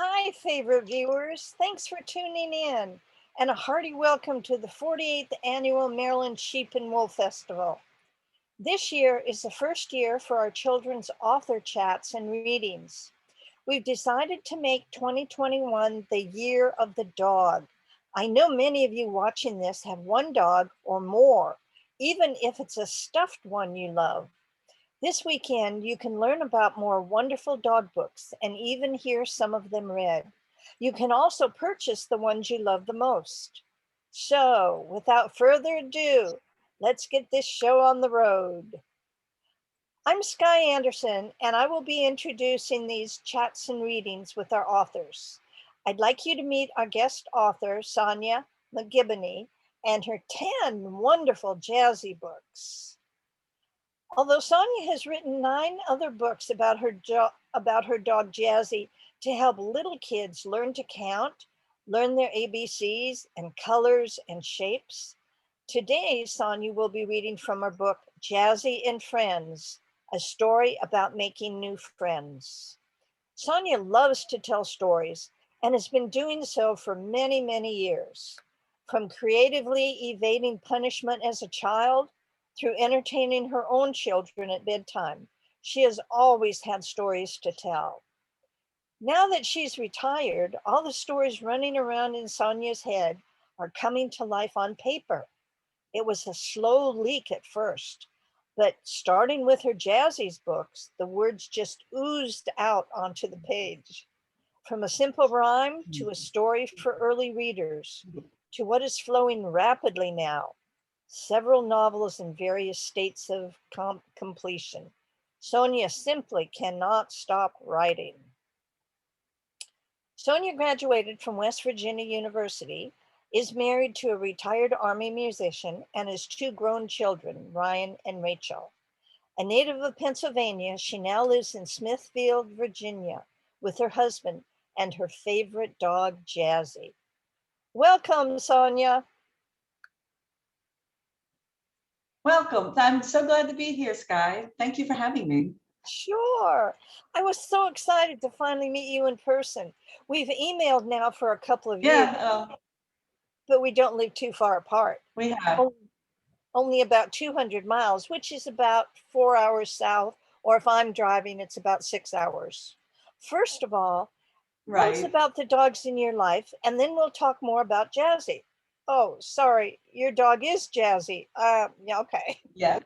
Hi, favorite viewers. Thanks for tuning in, and a hearty welcome to the 48th Annual Maryland Sheep and Wool Festival. This year is the first year for our children's author chats and readings. We've decided to make 2021 the year of the dog. I know many of you watching this have one dog or more, even if it's a stuffed one you love. This weekend, you can learn about more wonderful dog books and even hear some of them read. You can also purchase the ones you love the most. So, without further ado, let's get this show on the road. I'm Skye Anderson, and I will be introducing these chats and readings with our authors. I'd like you to meet our guest author, Sonja McGiboney, and her 10 wonderful Jazzy books. Although Sonja has written 9 other books about her dog Jazzy to help little kids learn to count, learn their ABCs and colors and shapes, today Sonja will be reading from her book Jazzy and Friends, a story about making new friends. Sonja loves to tell stories and has been doing so for many, many years. From creatively evading punishment as a child through entertaining her own children at bedtime, she has always had stories to tell. Now that she's retired, all the stories running around in Sonja's head are coming to life on paper. It was a slow leak at first, but starting with her Jazzy's books, the words just oozed out onto the page. From a simple rhyme to a story for early readers, to what is flowing rapidly now, several novels in various states of completion. Sonja simply cannot stop writing. Sonja graduated from West Virginia University, is married to a retired Army musician, and has 2 grown children, Ryan and Rachel. A native of Pennsylvania, she now lives in Smithfield, Virginia, with her husband and her favorite dog, Jazzy. Welcome, Sonja. Welcome. I'm so glad to be here, Skye. Thank you for having me. Sure. I was so excited to finally meet you in person. We've emailed now for a couple of years, but we don't live too far apart. We have. Only about 200 miles, which is about 4 hours south, or if I'm driving, it's about 6 hours. First of all, tell us Right. about the dogs in your life, and then we'll talk more about Jazzy. Oh, sorry, your dog is Jazzy. Yeah, okay. Yes.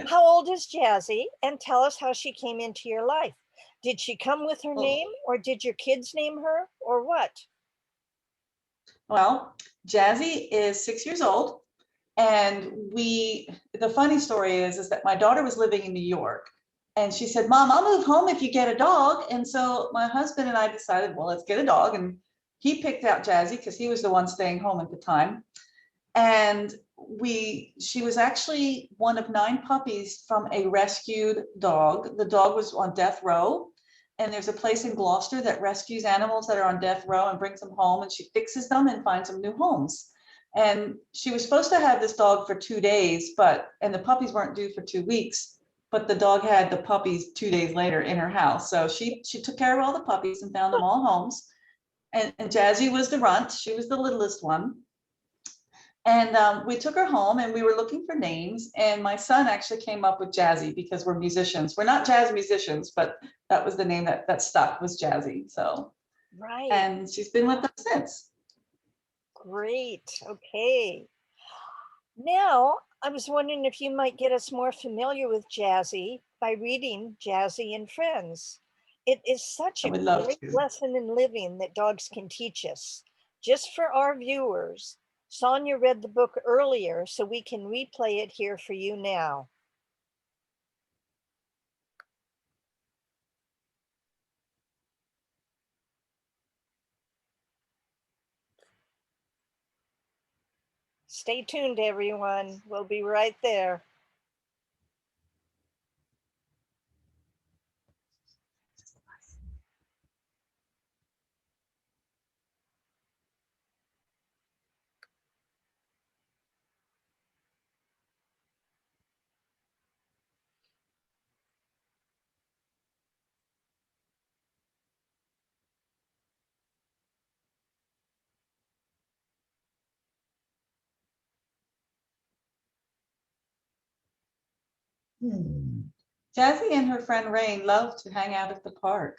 How old is Jazzy? And tell us how she came into your life. Did she come with her name, or did your kids name her, or what? Well, Jazzy is 6 years old. And the funny story is that my daughter was living in New York. And she said, Mom, I'll move home if you get a dog. And so my husband and I decided, well, let's get a dog. And he picked out Jazzy because he was the one staying home at the time. And she was actually one of 9 puppies from a rescued dog. The dog was on death row, and there's a place in Gloucester that rescues animals that are on death row and brings them home, and she fixes them and finds them new homes. And she was supposed to have this dog for 2 days, and the puppies weren't due for 2 weeks, but the dog had the puppies 2 days later in her house. So she took care of all the puppies and found them all homes. And Jazzy was the runt. She was the littlest one. And we took her home, and we were looking for names. And my son actually came up with Jazzy because we're musicians. We're not jazz musicians, but that was the name that stuck, was Jazzy. So, Right. and she's been with us since. Great. Okay. Now, I was wondering if you might get us more familiar with Jazzy by reading Jazzy and Friends. It is such I a would love great to. lesson in living that dogs can teach us. Just for our viewers, Sonja read the book earlier, so we can replay it here for you now. Stay tuned, everyone. We'll be right there. Jazzy and her friend Rain loved to hang out at the park.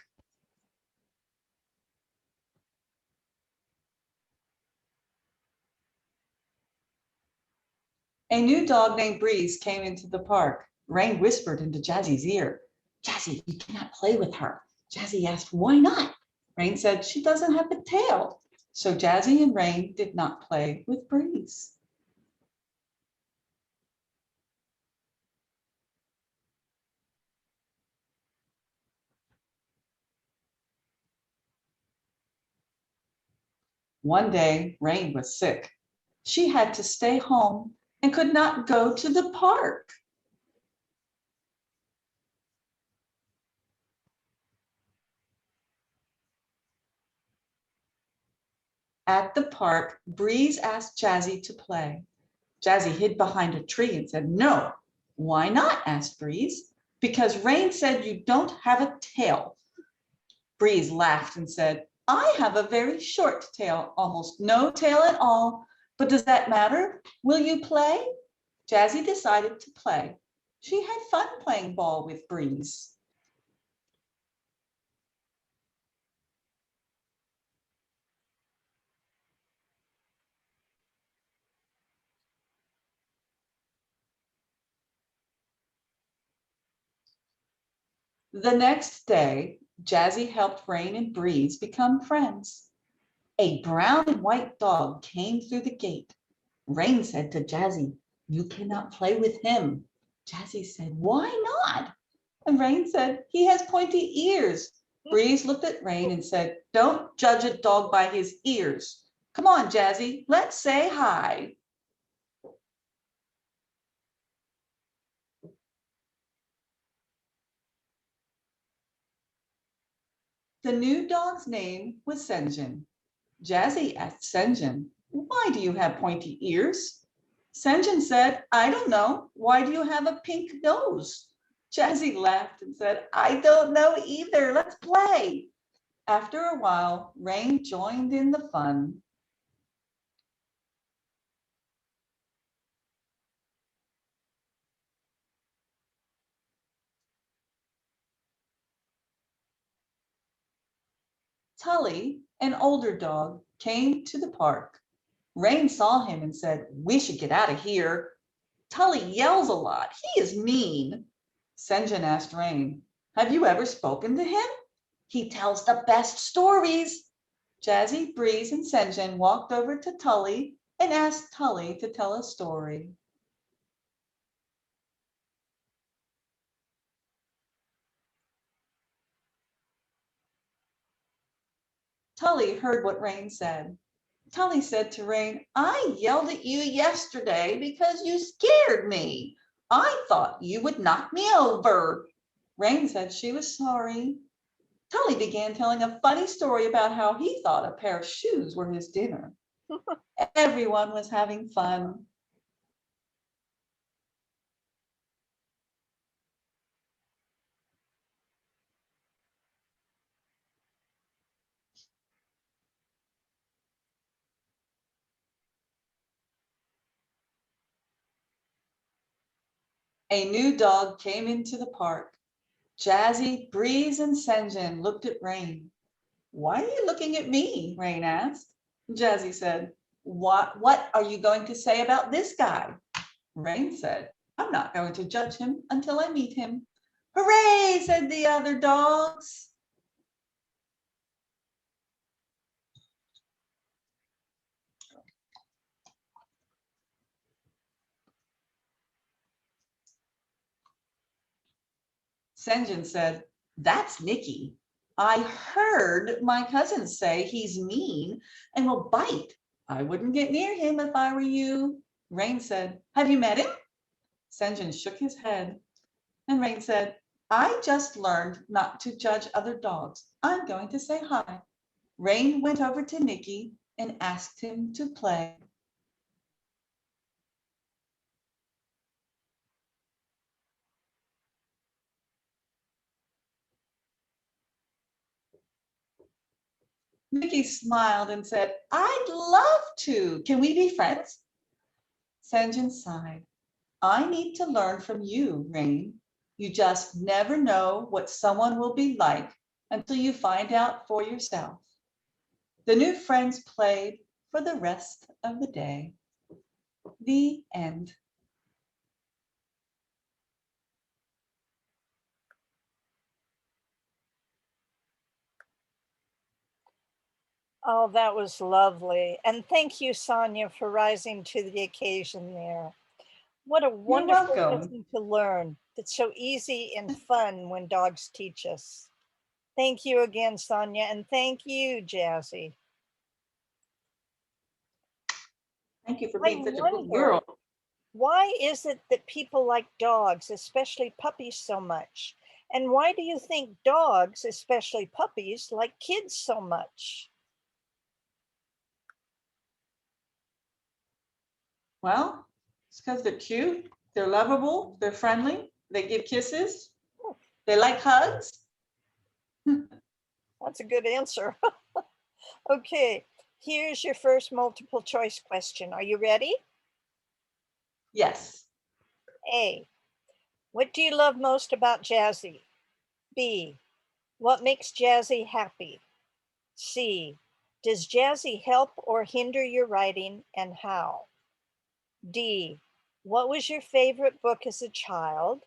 A new dog named Breeze came into the park. Rain whispered into Jazzy's ear, "Jazzy, you cannot play with her." Jazzy asked, "Why not?" Rain said, "She doesn't have a tail." So Jazzy and Rain did not play with Breeze. One day, Rain was sick. She had to stay home and could not go to the park. At the park, Breeze asked Jazzy to play. Jazzy hid behind a tree and said, "No." "Why not?" asked Breeze. "Because Rain said you don't have a tail." Breeze laughed and said, "I have a very short tail, almost no tail at all. But does that matter? Will you play?" Jazzy decided to play. She had fun playing ball with Breeze. The next day, Jazzy helped Rain and Breeze become friends. A brown and white dog came through the gate. Rain said to Jazzy, "You cannot play with him." Jazzy said, "Why not?" And Rain said, "He has pointy ears." Breeze looked at Rain and said, "Don't judge a dog by his ears. Come on, Jazzy, let's say hi." The new dog's name was Senjin. Jazzy asked Senjin, "Why do you have pointy ears?" Senjin said, "I don't know. Why do you have a pink nose?" Jazzy laughed and said, "I don't know either. Let's play." After a while, Rain joined in the fun. Tully, an older dog, came to the park. Rain saw him and said, "We should get out of here. Tully yells a lot. He is mean." Senjin asked Rain, "Have you ever spoken to him?" "He tells the best stories." Jazzy, Breeze, and Senjin walked over to Tully and asked Tully to tell a story. Tully heard what Rain said. Tully said to Rain, "I yelled at you yesterday because you scared me. I thought you would knock me over." Rain said she was sorry. Tully began telling a funny story about how he thought a pair of shoes were his dinner. Everyone was having fun. A new dog came into the park. Jazzy, Breeze, and Senjin looked at Rain. "Why are you looking at me?" Rain asked. Jazzy said, What are you going to say about this guy?" Rain said, "I'm not going to judge him until I meet him." "Hooray," said the other dogs. Senjin said, "That's Nicky. I heard my cousins say he's mean and will bite. I wouldn't get near him if I were you." Rain said, "Have you met him?" Senjin shook his head, and Rain said, "I just learned not to judge other dogs. I'm going to say hi." Rain went over to Nicky and asked him to play. Nicky smiled and said, "I'd love to. Can we be friends?" Senjin sighed. I need to learn from you, Rain. You just never know what someone will be like until you find out for yourself. The new friends played for the rest of the day. The end. Oh, that was lovely. And thank you, Sonja, for rising to the occasion there. What a You're wonderful welcome. lesson to learn. It's so easy and fun when dogs teach us. Thank you again, Sonja, and thank you, Jazzy. Thank you for I being such a good wonder, girl. why is it that people like dogs, especially puppies, so much? And why do you think dogs, especially puppies, like kids so much? Well, it's because they're cute, they're lovable, they're friendly, they give kisses, they like hugs. That's a good answer. Okay, here's your first multiple choice question. Are you ready? Yes. A, what do you love most about Jazzy? B, what makes Jazzy happy? C, does Jazzy help or hinder your writing and how? D, what was your favorite book as a child?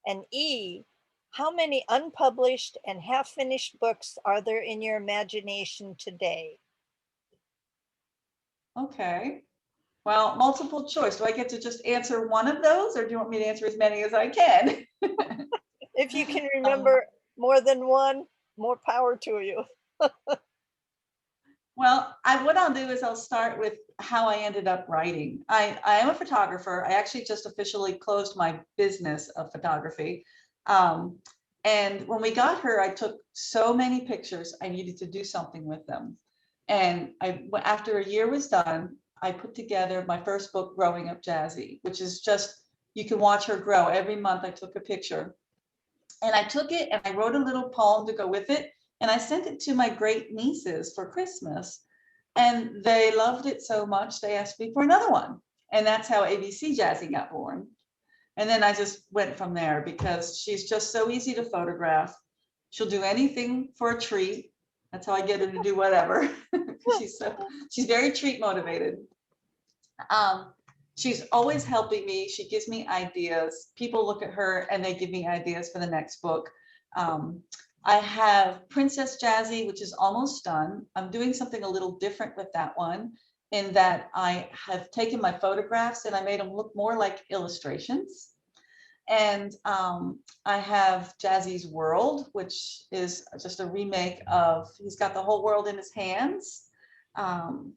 And E, how many unpublished and half finished books are there in your imagination today? Okay. Well, multiple choice. Do I get to just answer one of those, or do you want me to answer as many as I can? If you can Um, remember more than one, more power to you. well, what I'll do is I'll start with how I ended up writing. I am a photographer. I actually just officially closed my business of photography. Um, and when we got her, I took so many pictures, I needed to do something with them. And after a year was done, I put together my first book, Growing Up Jazzy, which is just, you can watch her grow. Every month I took a picture. And I took it and I wrote a little poem to go with it. And I sent it to my great nieces for Christmas. And they loved it so much, they asked me for another one. And that's how ABC Jazzy got born. And then I just went from there because she's just so easy to photograph. She'll do anything for a treat. That's how I get her to do whatever. She's very treat motivated. Um, she's always helping me. She gives me ideas. People look at her and they give me ideas for the next book. Um, I have Princess Jazzy, which is almost done. I'm doing something a little different with that one in that I have taken my photographs and I made them look more like illustrations. And I have Jazzy's World, which is just a remake of, he's got the whole world in his hands. Um,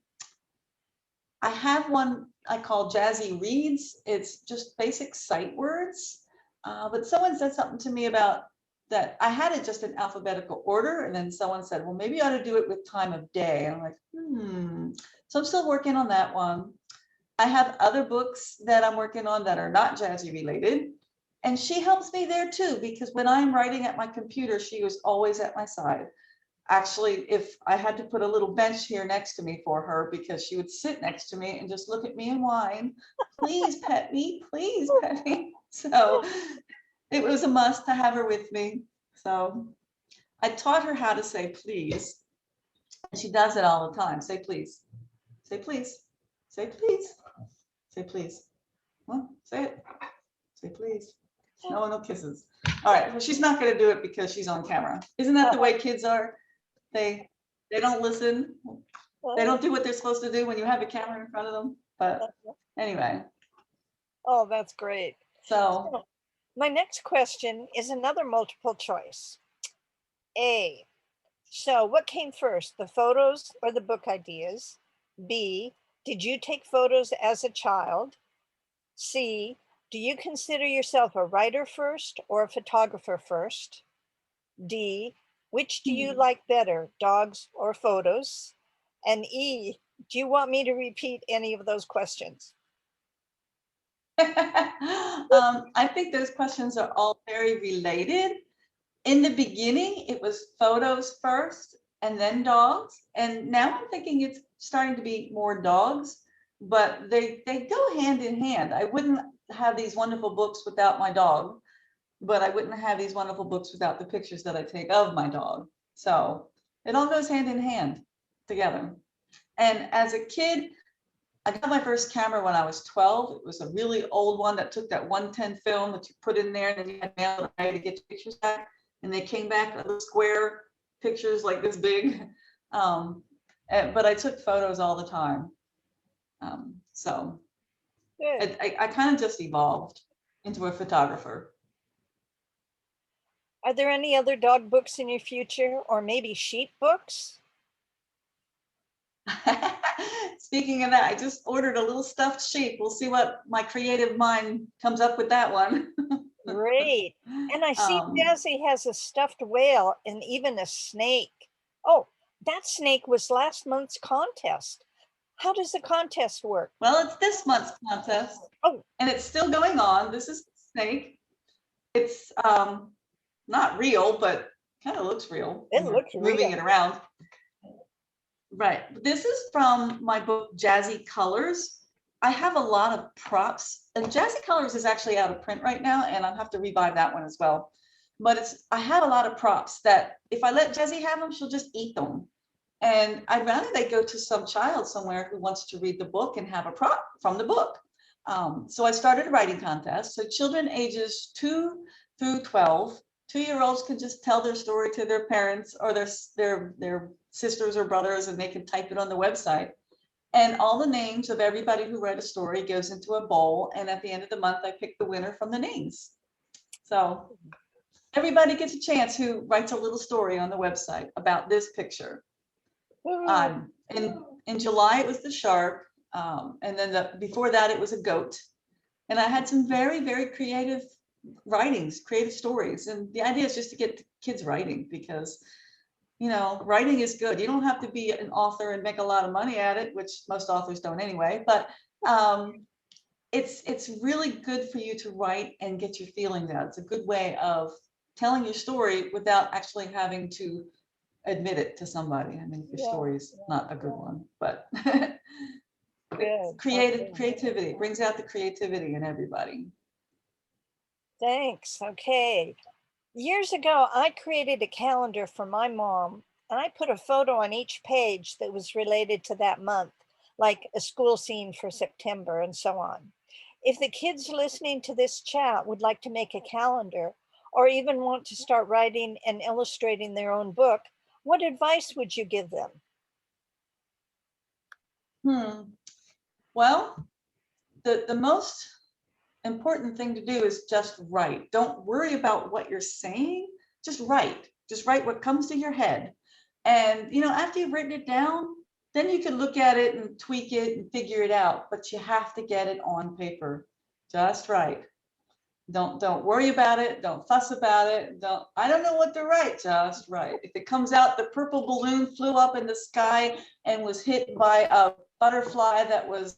I have one I call Jazzy Reads. It's just basic sight words. But someone said something to me about that. I had it just in alphabetical order. And then someone said, well, maybe you ought to do it with time of day. And I'm like, So I'm still working on that one. I have other books that I'm working on that are not Jazzy related. And she helps me there too, because when I'm writing at my computer, she was always at my side. Actually, if I had to put a little bench here next to me for her, because she would sit next to me and just look at me and whine, please pet me, please pet me. So it was a must to have her with me. So I taught her how to say please. And she does it all the time. Say please, say please, say please, say please. Well, say it, say please. No kisses. All right, well, she's not going to do it because she's on camera. Isn't that the way kids are? They don't listen. They don't do what they're supposed to do when you have a camera in front of them. But anyway, Oh, that's great. so So, my next question is another multiple choice. A, so what came first, the photos or the book ideas? B, did you take photos as a child? C, do you consider yourself a writer first or a photographer first? D, which do you like better, dogs or photos? And E, do you want me to repeat any of those questions? I think those questions are all very related. In the beginning, it was photos first and then dogs. And now I'm thinking it's starting to be more dogs, but they go hand in hand. I wouldn't, have these wonderful books without my dog, but I wouldn't have these wonderful books without the pictures that I take of my dog. So it all goes hand in hand together. And as a kid, I got my first camera when I was 12. It was a really old one that took that 110 film that you put in there, and then you had to mail it to get your pictures back. And they came back little square pictures like this big. But I took photos all the time. So Good. I kind of just evolved into a photographer. Are there any other dog books in your future, or maybe sheep books? Speaking of that, I just ordered a little stuffed sheep. We'll see what my creative mind comes up with that one. Great. And I see Um, Jazzy has a stuffed whale and even a snake. Oh, that snake was last month's contest. How does the contest work? well, it's this month's contest, Oh, and it's still going on. This is the snake. It's not real, but kind of looks real it when we're looks moving real. it around. Right. This is from my book, Jazzy Colors. I have a lot of props, and Jazzy Colors is actually out of print right now, and I'll have to revive that one as well. But I have a lot of props that if I let Jazzy have them, she'll just eat them. And I'd rather they go to some child somewhere who wants to read the book and have a prop from the book. So I started a writing contest. So children ages 2 through 12, 2-year-olds can just tell their story to their parents or their sisters or brothers, and they can type it on the website. And all the names of everybody who read a story goes into a bowl. And at the end of the month, I pick the winner from the names. So everybody gets a chance who writes a little story on the website about this picture. In July, it was the shark. And then before that, it was a goat. And I had some very, very creative writings, creative stories. And the idea is just to get kids writing, because, writing is good. You don't have to be an author and make a lot of money at it, which most authors don't anyway. But it's really good for you to write and get your feelings out. It's a good way of telling your story without actually having to admit it to somebody. I mean, if your story is not a good one, but creativity brings out the creativity in everybody. Thanks. Okay. Years ago, I created a calendar for my mom, and I put a photo on each page that was related to that month, like a school scene for September and so on. If the kids listening to this chat would like to make a calendar, or even want to start writing and illustrating their own book, what advice would you give them? Well, the most important thing to do is just write. Don't worry about what you're saying. Just write. Just write what comes to your head. And after you've written it down, then you can look at it and tweak it and figure it out. But you have to get it on paper. Just write. Don't worry about it. Don't fuss about it. I don't know what to write. Just write. If it comes out the purple balloon flew up in the sky and was hit by a butterfly that was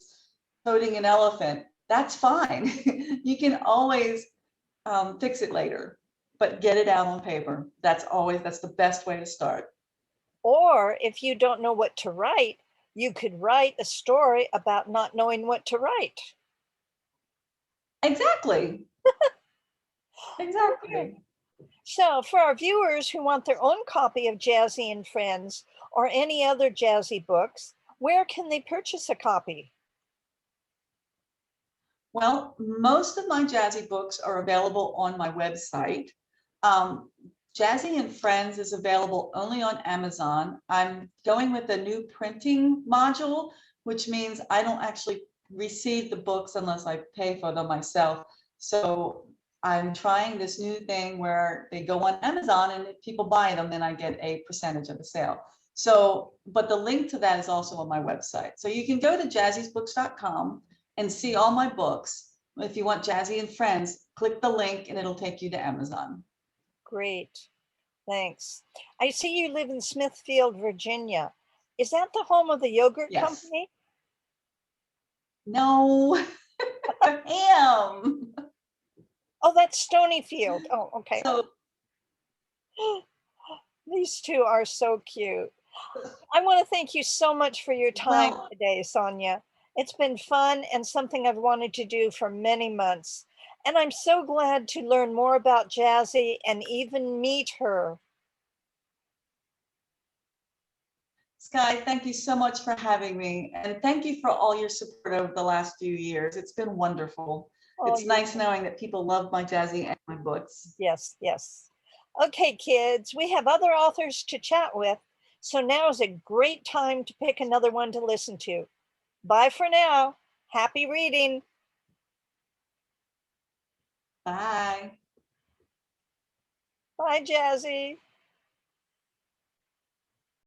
toting an elephant, that's fine. You can always fix it later, but get it out on paper. That's the best way to start. Or if you don't know what to write, you could write a story about not knowing what to write. Exactly. Exactly. Okay. So for our viewers who want their own copy of Jazzy and Friends or any other Jazzy books, where can they purchase a copy? Well, most of my Jazzy books are available on my website. Jazzy and Friends is available only on Amazon. I'm going with a new printing module, which means I don't actually receive the books unless I pay for them myself. So I'm trying this new thing where they go on Amazon, and if people buy them, then I get a percentage of the sale. So, but the link to that is also on my website. So you can go to jazzysbooks.com and see all my books. If you want Jazzy and Friends, click the link and it'll take you to Amazon. Great, thanks. I see you live in Smithfield, Virginia. Is that the home of the yogurt company? No, I am. Oh, that's Stonyfield. Oh, okay. So these two are so cute. I want to thank you so much for your time today, Sonja. It's been fun and something I've wanted to do for many months. And I'm so glad to learn more about Jazzy and even meet her. Skye, thank you so much for having me. And thank you for all your support over the last few years. It's been wonderful. Oh, It's nice knowing that people love my Jazzy and my books. yes, yes. Okay, kids, we have other authors to chat with, so now is a great time to pick another one to listen to. Bye for now. Happy reading. Bye. Bye, Jazzy.